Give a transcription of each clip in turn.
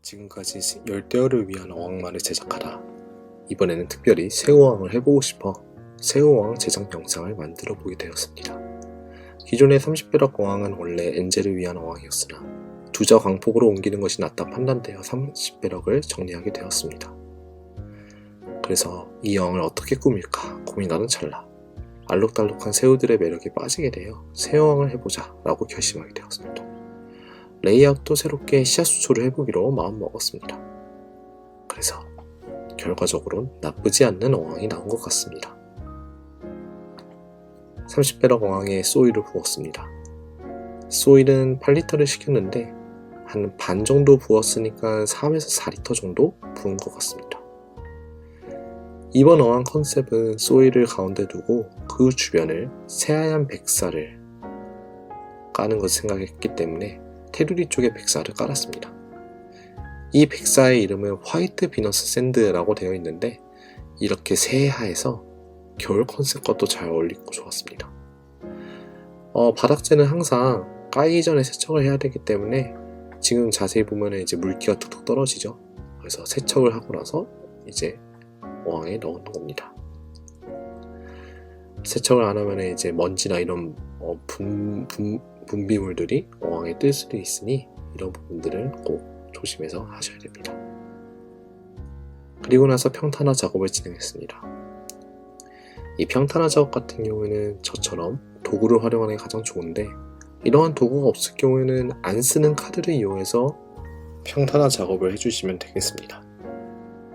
지금까지 열대어를 위한 어항만을 제작하라. 이번에는 특별히 새우어항을 해보고 싶어 새우어항 제작 영상을 만들어 보게 되었습니다. 기존의 30배럭 어항은 원래 엔젤을 위한 어항이었으나 두저 광폭으로 옮기는 것이 낫다 판단되어 30배럭을 정리하게 되었습니다. 그래서 이 어항을 어떻게 꾸밀까 고민하는 찰나 알록달록한 새우들의 매력에 빠지게 되어 새우어항을 해보자 라고 결심하게 되었습니다. 레이아웃도 새롭게 씨앗수초를 해보기로 마음먹었습니다. 그래서 결과적으로는 나쁘지 않는 어항이 나온 것 같습니다. 30배럭 어항에 소일을 부었습니다. 소일은 8리터를 시켰는데 한 반 정도 부었으니까 3에서 4리터 정도 부은 것 같습니다. 이번 어항 컨셉은 소일을 가운데 두고 그 주변을 새하얀 백사를 까는 것을 생각했기 때문에 테두리 쪽에 백사를 깔았습니다. 이 백사의 이름은 화이트 비너스 샌드라고 되어 있는데 이렇게 새하해서 겨울 컨셉과도 잘 어울리고 좋았습니다. 바닥재는 항상 까이기 전에 세척을 해야 되기 때문에 지금 자세히 보면 이제 물기가 툭툭 떨어지죠. 그래서 세척을 하고 나서 이제 어항에 넣는 겁니다. 세척을 안 하면 이제 먼지나 이런 분비물들이 어항에 뜰 수도 있으니 이런 부분들을 꼭 조심해서 하셔야 됩니다. 그리고 나서 평탄화 작업을 진행했습니다. 이 평탄화 작업 같은 경우에는 저처럼 도구를 활용하는 게 가장 좋은데 이러한 도구가 없을 경우에는 안 쓰는 카드를 이용해서 평탄화 작업을 해주시면 되겠습니다.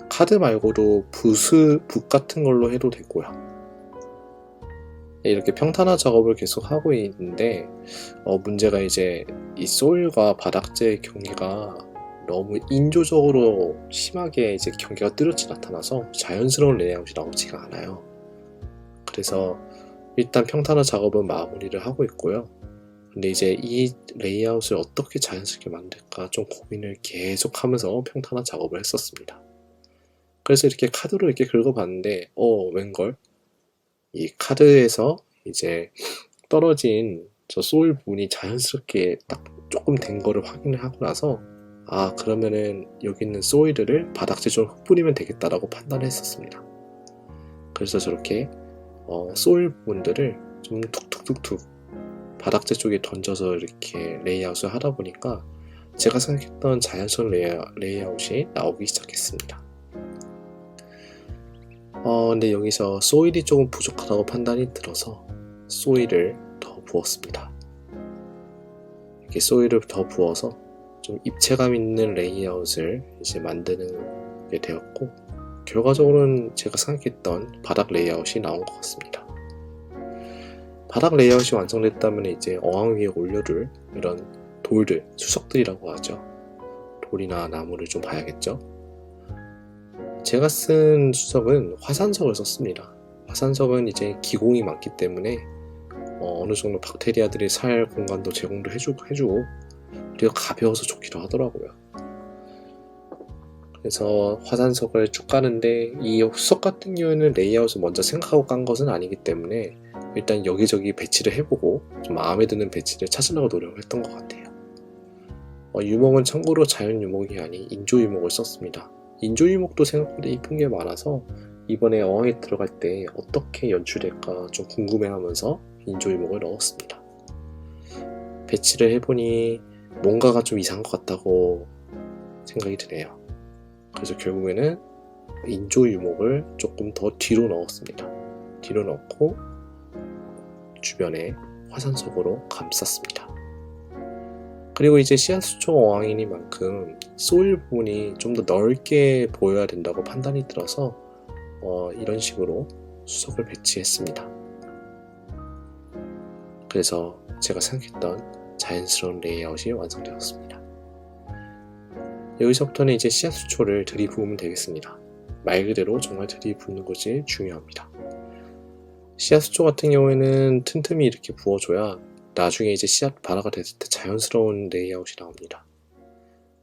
카드 말고도 붓 같은 걸로 해도 되고요. 이렇게 평탄화 작업을 계속 하고 있는데 문제가 이제 이 소일과 바닥재의 경계가 너무 인조적으로 심하게 이제 경계가 뚜렷이 나타나서 자연스러운 레이아웃이 나오지가 않아요. 그래서 일단 평탄화 작업은 마무리를 하고 있고요. 근데 이제 이 레이아웃을 어떻게 자연스럽게 만들까 좀 고민을 계속 하면서 평탄화 작업을 했었습니다. 그래서 이렇게 카드로 이렇게 긁어봤는데 웬걸 이 카드에서 이제 떨어진 저 소일 부분이 자연스럽게 딱 조금 된 거를 확인을 하고 나서 그러면은 여기 있는 소일을 바닥재 좀 흩뿌리면 되겠다라고 판단했었습니다. 그래서 저렇게 소일 부분들을 좀 툭툭툭툭 바닥재 쪽에 던져서 이렇게 레이아웃을 하다 보니까 제가 생각했던 자연스러운 레이아웃이 나오기 시작했습니다. 근데 여기서 소일이 조금 부족하다고 판단이 들어서 소일을 더 부었습니다. 이렇게 소일을 더 부어서 좀 입체감 있는 레이아웃을 이제 만드는 게 되었고 결과적으로는 제가 생각했던 바닥 레이아웃이 나온 것 같습니다. 바닥 레이아웃이 완성됐다면 이제 어항 위에 올려둘 이런 돌들, 수석들이라고 하죠. 돌이나 나무를 좀 봐야겠죠. 제가 쓴 수석은 화산석을 썼습니다. 화산석은 이제 기공이 많기 때문에 어느 정도 박테리아들이 살 공간도 제공도 해주고 그리고 가벼워서 좋기도 하더라고요. 그래서 화산석을 쭉 까는데 이 수석 같은 경우에는 레이아웃을 먼저 생각하고 깐 것은 아니기 때문에 일단 여기저기 배치를 해보고 좀 마음에 드는 배치를 찾으려고 노력을 했던 것 같아요. 유목은 참고로 자연 유목이 아닌 인조 유목을 썼습니다. 인조 유목도 생각보다 이쁜 게 많아서 이번에 어항에 들어갈 때 어떻게 연출될까 좀 궁금해하면서 인조 유목을 넣었습니다. 배치를 해보니 뭔가가 좀 이상한 것 같다고 생각이 드네요. 그래서 결국에는 인조 유목을 조금 더 뒤로 넣었습니다. 뒤로 넣고 주변에 화산석으로 감쌌습니다. 그리고 이제 씨앗수초 어항이니만큼 소일 부분이 좀 더 넓게 보여야 된다고 판단이 들어서 이런 식으로 수석을 배치했습니다. 그래서 제가 생각했던 자연스러운 레이아웃이 완성되었습니다. 여기서부터는 이제 씨앗수초를 들이부으면 되겠습니다. 말 그대로 정말 들이부는 것이 중요합니다. 씨앗수초 같은 경우에는 틈틈이 이렇게 부어줘야 나중에 이제 씨앗 발화가 됐을 때 자연스러운 레이아웃이 나옵니다.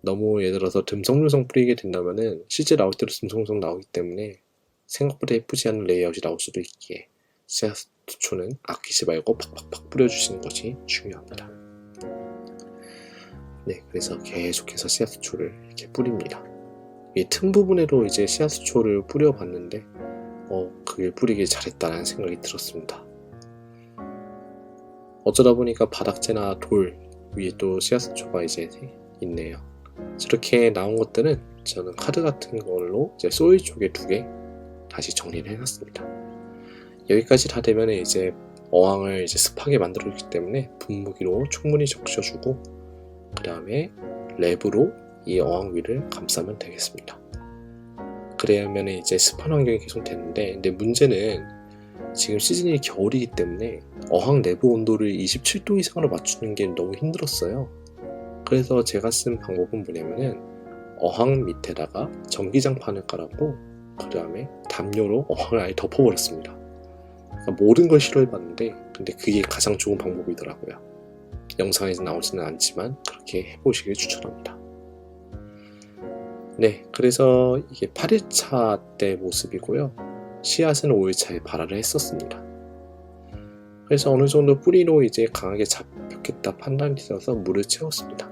너무 예를 들어서 듬성듬성 뿌리게 된다면은 실제 나올 때도 듬성듬성 나오기 때문에 생각보다 예쁘지 않은 레이아웃이 나올 수도 있기에 씨앗수초는 아끼지 말고 팍팍팍 뿌려주시는 것이 중요합니다. 네, 그래서 계속해서 씨앗수초를 이렇게 뿌립니다. 이 틈 부분에도 이제 씨앗수초를 뿌려봤는데 그게 뿌리길 잘했다는 생각이 들었습니다. 어쩌다 보니까 바닥재나 돌 위에 또 씨앗수초가 이제 있네요. 저렇게 나온 것들은 저는 카드 같은 걸로 이제 소일 쪽에 2개 다시 정리를 해놨습니다. 여기까지 다 되면 이제 어항을 이제 습하게 만들어주기 때문에 분무기로 충분히 적셔주고 그 다음에 랩으로 이 어항 위를 감싸면 되겠습니다. 그러면 이제 습한 환경이 계속 되는데, 근데 문제는 지금 시즌이 겨울이기 때문에 어항 내부 온도를 27도 이상으로 맞추는 게 너무 힘들었어요. 그래서 제가 쓴 방법은 뭐냐면은 어항 밑에다가 전기장판을 깔았고 그 다음에 담요로 어항을 아예 덮어버렸습니다. 그러니까 모든 걸 시도해봤는데 근데 그게 가장 좋은 방법이더라고요. 영상에서 나오지는 않지만 그렇게 해보시길 추천합니다. 네, 그래서 이게 8일차 때 모습이고요. 씨앗은 5일차에 발화를 했었습니다. 그래서 어느 정도 뿌리로 이제 강하게 잡혔겠다 판단이 들어서 물을 채웠습니다.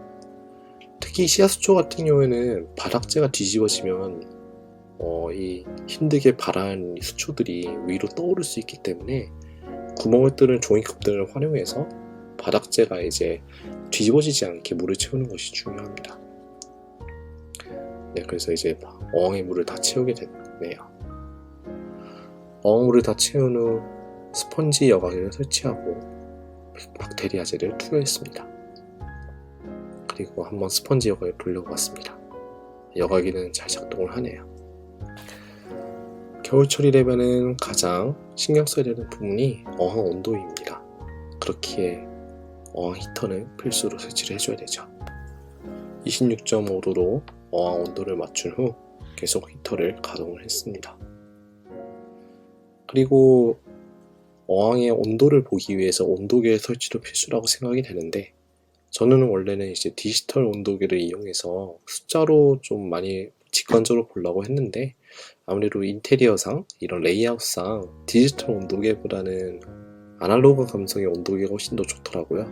특히 씨앗수초 같은 경우에는 바닥재가 뒤집어지면 이 힘들게 발한 수초들이 위로 떠오를 수 있기 때문에 구멍을 뚫은 종이컵들을 활용해서 바닥재가 이제 뒤집어지지 않게 물을 채우는 것이 중요합니다. 네, 그래서 이제 어항에 물을 다 채우게 됐네요. 어항물을 다 채운 후 스펀지 여과기를 설치하고 박테리아제를 투여했습니다. 그리고 한번 스펀지 여과기를 돌려봤습니다. 여과기는 잘 작동을 하네요. 겨울철이 되면은 가장 신경 써야 되는 부분이 어항 온도입니다. 그렇기에 어항 히터는 필수로 설치를 해줘야 되죠. 26.5도로 어항 온도를 맞춘 후 계속 히터를 가동을 했습니다. 그리고 어항의 온도를 보기 위해서 온도계 설치도 필수라고 생각이 되는데 저는 원래는 이제 디지털 온도계를 이용해서 숫자로 좀 많이 직관적으로 보려고 했는데 아무래도 인테리어상 이런 레이아웃상 디지털 온도계보다는 아날로그 감성의 온도계가 훨씬 더 좋더라고요.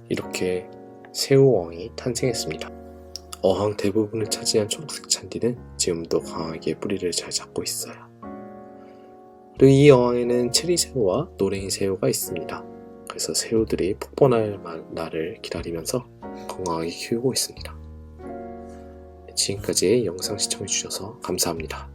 이렇게 새우 어항이 탄생했습니다. 어항 대부분을 차지한 초록색 잔디는 지금도 강하게 뿌리를 잘 잡고 있어요. 그리고 이 어항에는 체리 새우와 노랭이 새우가 있습니다. 그래서 새우들이 폭번할 날을 기다리면서 건강하게 키우고 있습니다. 지금까지 영상 시청해주셔서 감사합니다.